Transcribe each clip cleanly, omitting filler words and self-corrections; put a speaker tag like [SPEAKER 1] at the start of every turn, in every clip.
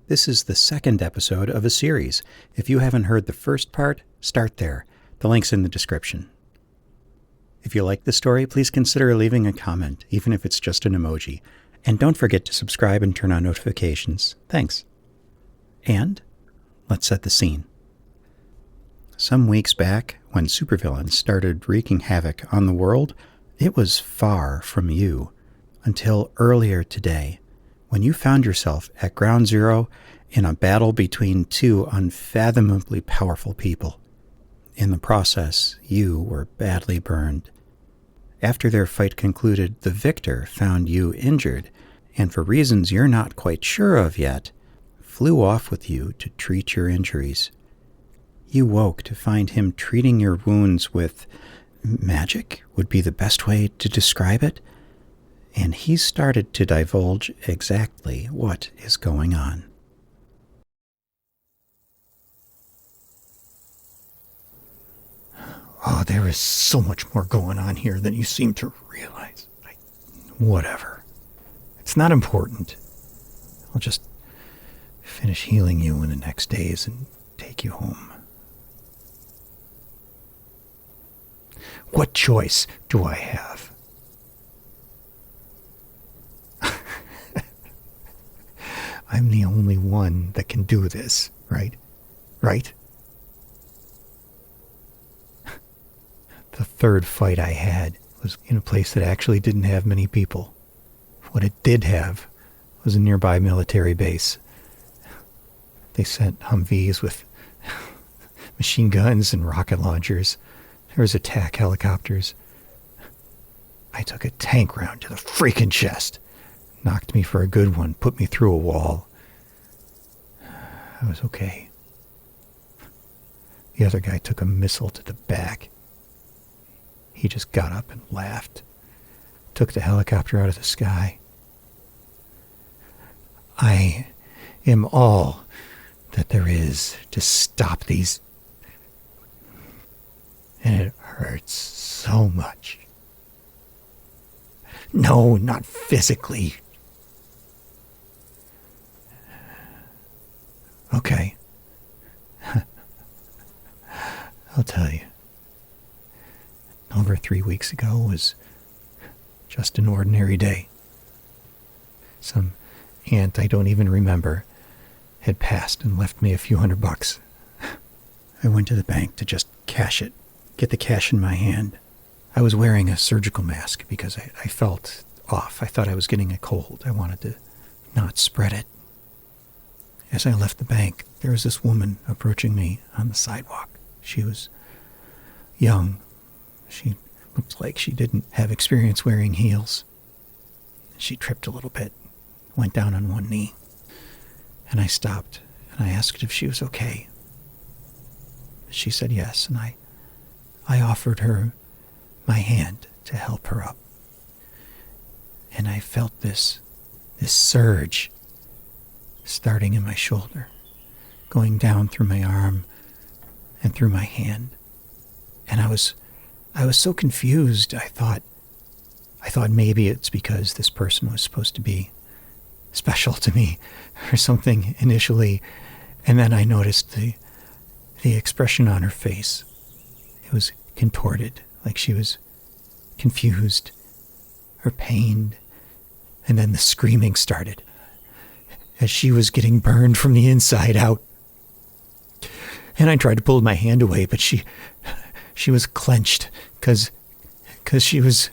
[SPEAKER 1] This is the second episode of a series. If you haven't heard the first part, start there. The link's in the description. If you like the story, please consider leaving a comment, even if it's just an emoji. And don't forget to subscribe and turn on notifications. Thanks. And let's set the scene. Some weeks back, when supervillains started wreaking havoc on the world, it was far from you. Until earlier today, when you found yourself at ground zero in a battle between two unfathomably powerful people. In the process, you were badly burned. After their fight concluded, the victor found you injured, and for reasons you're not quite sure of yet, flew off with you to treat your injuries. You woke to find him treating your wounds with magic, would be the best way to describe it. And he started to divulge exactly what is going on.
[SPEAKER 2] Oh, there is so much more going on here than you seem to realize. Whatever. It's not important. I'll just finish healing you in the next days and take you home. What choice do I have? I'm the only one that can do this, right? Right? The third fight I had was in a place that actually didn't have many people. What it did have was a nearby military base. They sent Humvees with machine guns and rocket launchers. There was attack helicopters. I took a tank round to the freaking chest. Knocked me for a good one, put me through a wall. I was okay. The other guy took a missile to the back. He just got up and laughed. Took the helicopter out of the sky. I am all that there is to stop these. And it hurts so much. No, not physically. Okay. I'll tell you. Over 3 weeks ago was just an ordinary day. Some aunt I don't even remember had passed and left me a few $100. I went to the bank to just cash it, get the cash in my hand. I was wearing a surgical mask because I felt off. I thought I was getting a cold. I wanted to not spread it. As I left the bank, there was this woman approaching me on the sidewalk. She was young. She looked like she didn't have experience wearing heels. She tripped a little bit, went down on one knee. And I stopped, and I asked if she was okay. She said yes, and I offered her my hand to help her up. And I felt this surge starting in my shoulder, going down through my arm and through my hand. And I was so confused. I thought maybe it's because this person was supposed to be special to me or something initially. And then I noticed the expression on her face. It was contorted, like she was confused or pained. And then the screaming started as she was getting burned from the inside out. And I tried to pull my hand away, but she was clenched because she was...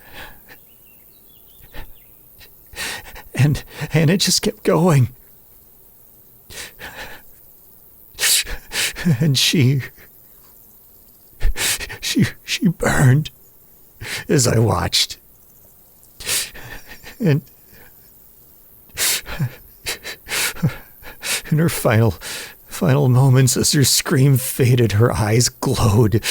[SPEAKER 2] And it just kept going. And she burned as I watched. And in her final moments, as her scream faded, her eyes glowed.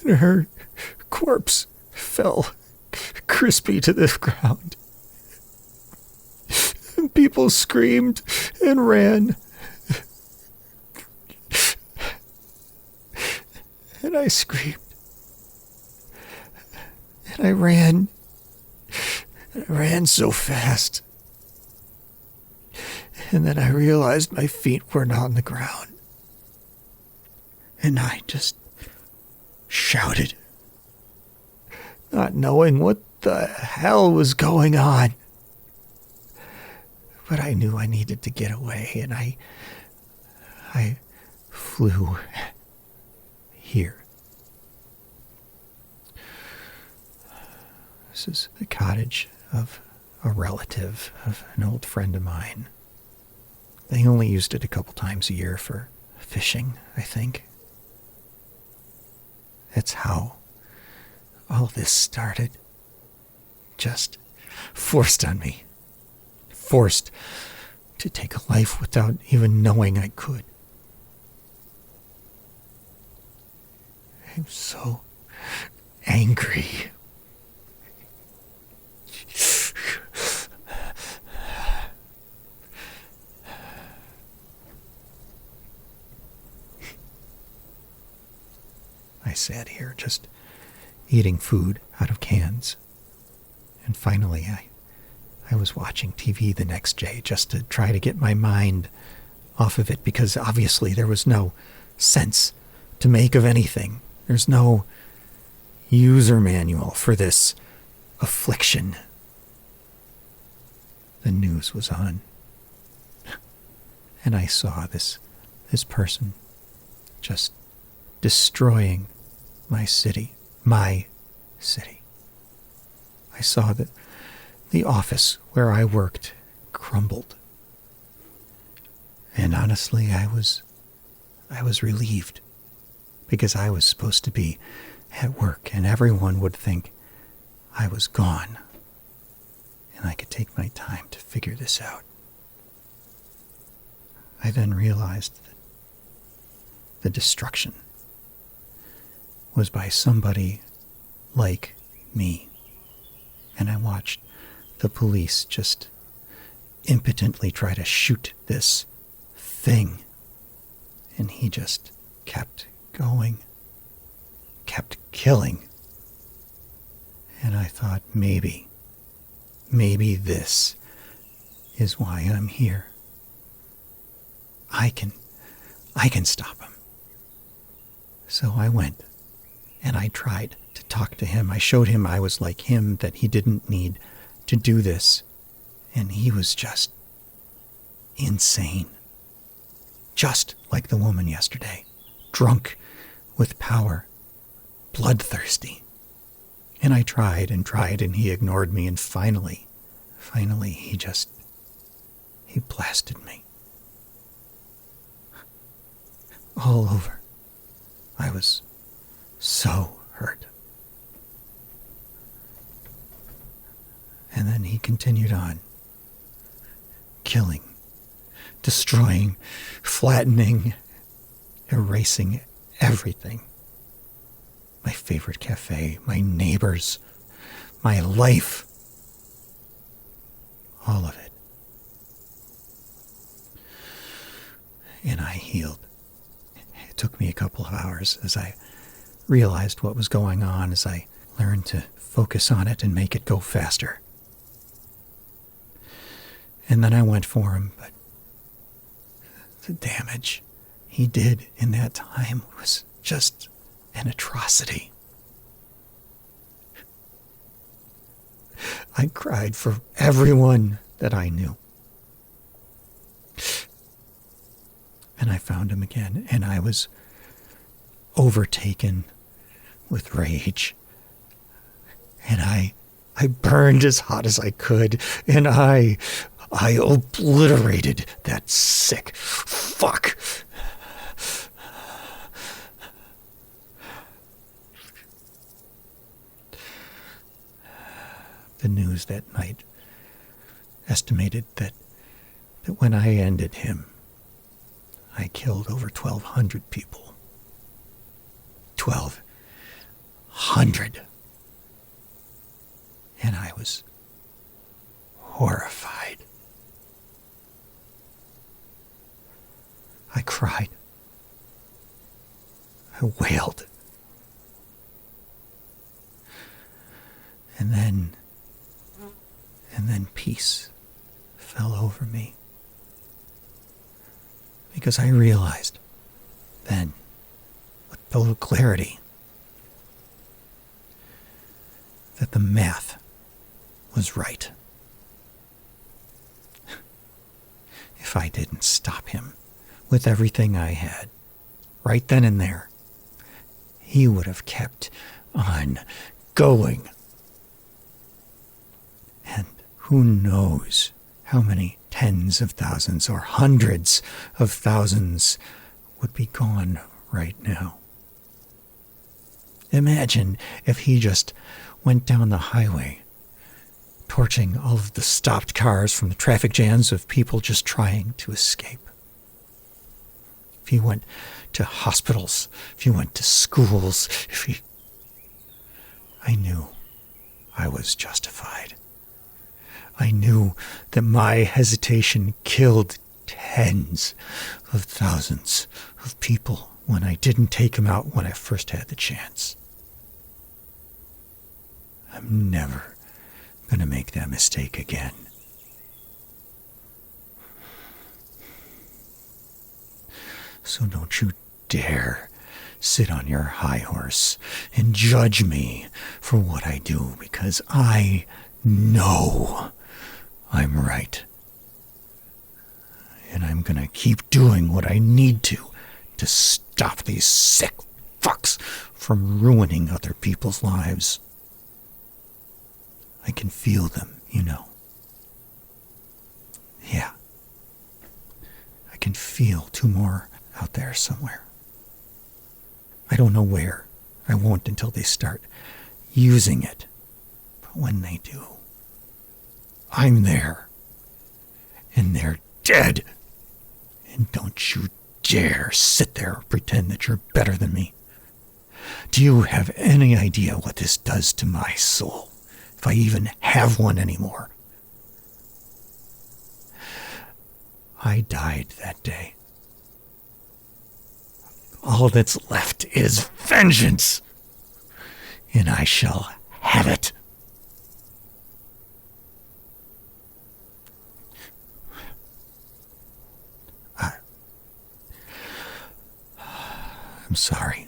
[SPEAKER 2] And her corpse fell crispy to the ground. And people screamed and ran. And I screamed. And I ran. I ran so fast. And then I realized my feet weren't on the ground. And I just shouted, not knowing what the hell was going on. But I knew I needed to get away, and I flew here. This is the cottage of a relative of an old friend of mine. They only used it a couple times a year for fishing, I think. That's how all this started. Just forced on me. Forced to take a life without even knowing I could. I'm so angry. I sat here just eating food out of cans. And finally I was watching TV the next day just to try to get my mind off of it, because obviously there was no sense to make of anything. There's no user manual for this affliction. The news was on. And I saw this person just destroying my city. My city. I saw that the office where I worked crumbled. And honestly, I was relieved, because I was supposed to be at work and everyone would think I was gone and I could take my time to figure this out. I then realized that the destruction was by somebody like me, and I watched the police just impotently try to shoot this thing. And he just kept going, kept killing. And I thought, maybe this is why I'm here. I can stop him. So I went and I tried to talk to him. I showed him I was like him, that he didn't need to do this. And he was just insane. Just like the woman yesterday. Drunk with power. Bloodthirsty. And I tried and he ignored me, and finally he blasted me. All over. I was so hurt. And then he continued on, killing, destroying, flattening, erasing everything. My favorite cafe, my neighbors, my life, all of it. And I healed. It took me a couple of hours as I realized what was going on, as I learned to focus on it and make it go faster. And then I went for him, but the damage he did in that time was just an atrocity. I cried for everyone that I knew. And I found him again, and I was overtaken with rage. And I burned as hot as I could, and I obliterated that sick fuck. The news that night estimated that when I ended him, I killed over 1,200 people. 1,200. And I was horrified. I cried. I wailed. And then And then peace fell over me. Because I realized then, with total clarity, that the math was right. If I didn't stop him with everything I had, right then and there, he would have kept on going. And who knows how many tens of thousands or hundreds of thousands would be gone right now. Imagine if he just went down the highway, torching all of the stopped cars from the traffic jams of people just trying to escape. If he went to hospitals, if he went to schools, I knew I was justified. I knew that my hesitation killed tens of thousands of people when I didn't take them out when I first had the chance. I'm never going to make that mistake again. So don't you dare sit on your high horse and judge me for what I do, because I know I'm right. And I'm going to keep doing what I need to stop these sick fucks from ruining other people's lives. I can feel them, you know. Yeah. I can feel two more out there somewhere. I don't know where. I won't until they start using it. But when they do, I'm there. And they're dead. And don't you dare sit there and pretend that you're better than me. Do you have any idea what this does to my soul? If I even have one anymore. I died that day. All that's left is vengeance. And I shall have it. I'm sorry.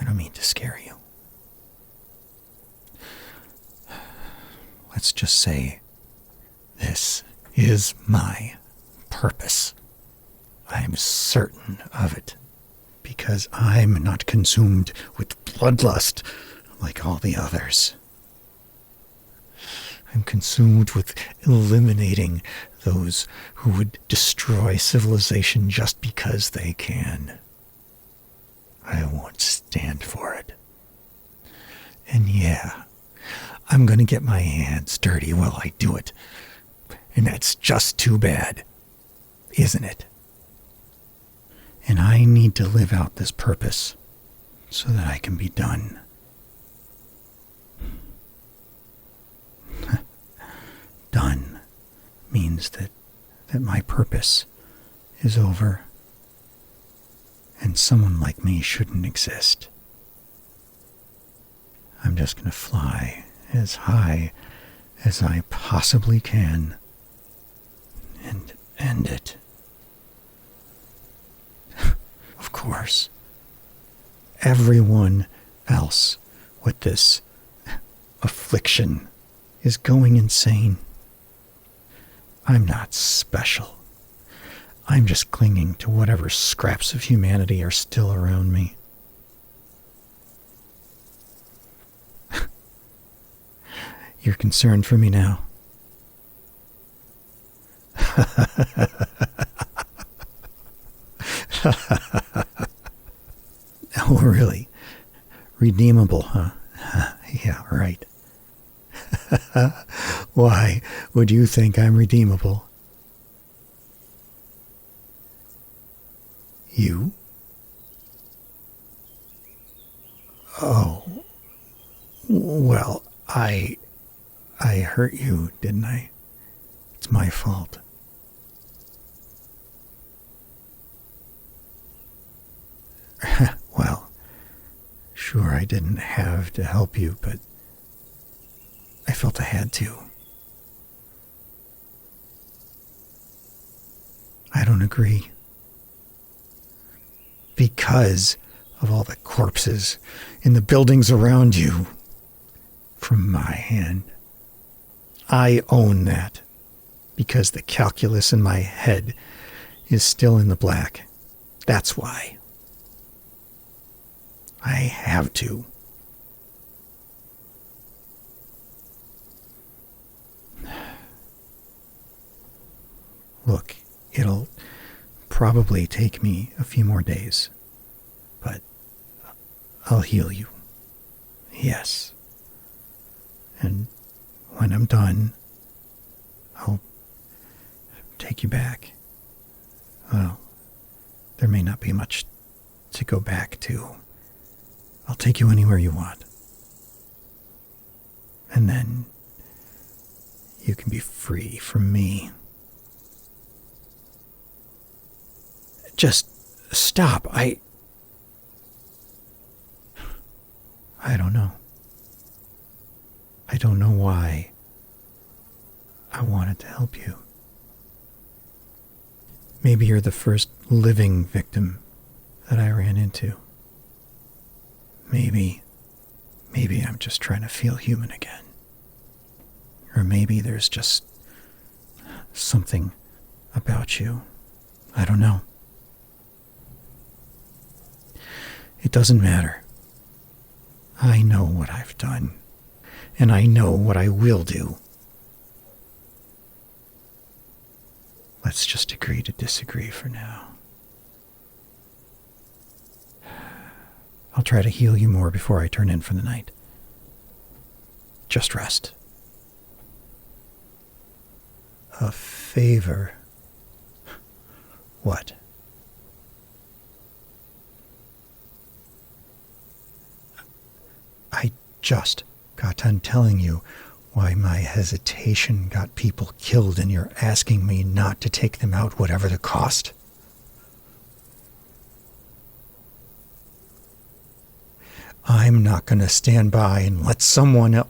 [SPEAKER 2] I don't mean to scare you. Let's just say this is my purpose. I'm certain of it, because I'm not consumed with bloodlust like all the others. I'm consumed with eliminating those who would destroy civilization just because they can. I won't stand for it. And yeah, I'm going to get my hands dirty while I do it. And that's just too bad, isn't it? And I need to live out this purpose so that I can be done. Done means that my purpose is over. And someone like me shouldn't exist. I'm just going to fly as high as I possibly can and end it. Of course, everyone else with this affliction is going insane. I'm not special. I'm just clinging to whatever scraps of humanity are still around me. You're concerned for me now? Oh, really? Redeemable, huh? Yeah, right. Why would you think I'm redeemable? You? Oh. Well, I hurt you, didn't I? It's my fault. Well, sure, I didn't have to help you, but I felt I had to. don't agree. Because of all the corpses in the buildings around you. From my hand. I own that. Because the calculus in my head is still in the black. That's why. I have to. Look, it'll probably take me a few more days, but I'll heal you. Yes. And when I'm done, I'll take you back. Well, there may not be much to go back to. I'll take you anywhere you want. And then you can be free from me. Just stop. I don't know. I don't know why I wanted to help you. Maybe you're the first living victim that I ran into. Maybe I'm just trying to feel human again. Or maybe there's just something about you. I don't know. It doesn't matter. I know what I've done, and I know what I will do. Let's just agree to disagree for now. I'll try to heal you more before I turn in for the night. Just rest. A favor? What? I just got done telling you why my hesitation got people killed, and you're asking me not to take them out, whatever the cost? I'm not going to stand by and let someone else...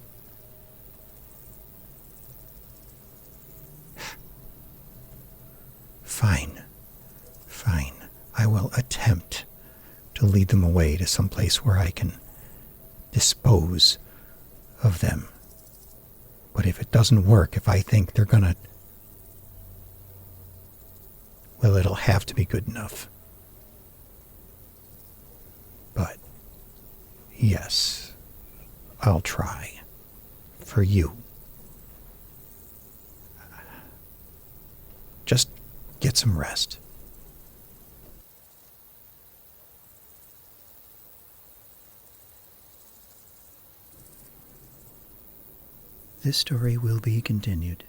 [SPEAKER 2] Fine. I will attempt to lead them away to some place where I can dispose of them. But if it doesn't work, if I think they're gonna... well, it'll have to be good enough. But, yes, I'll try. For you. Just get some rest.
[SPEAKER 1] This story will be continued.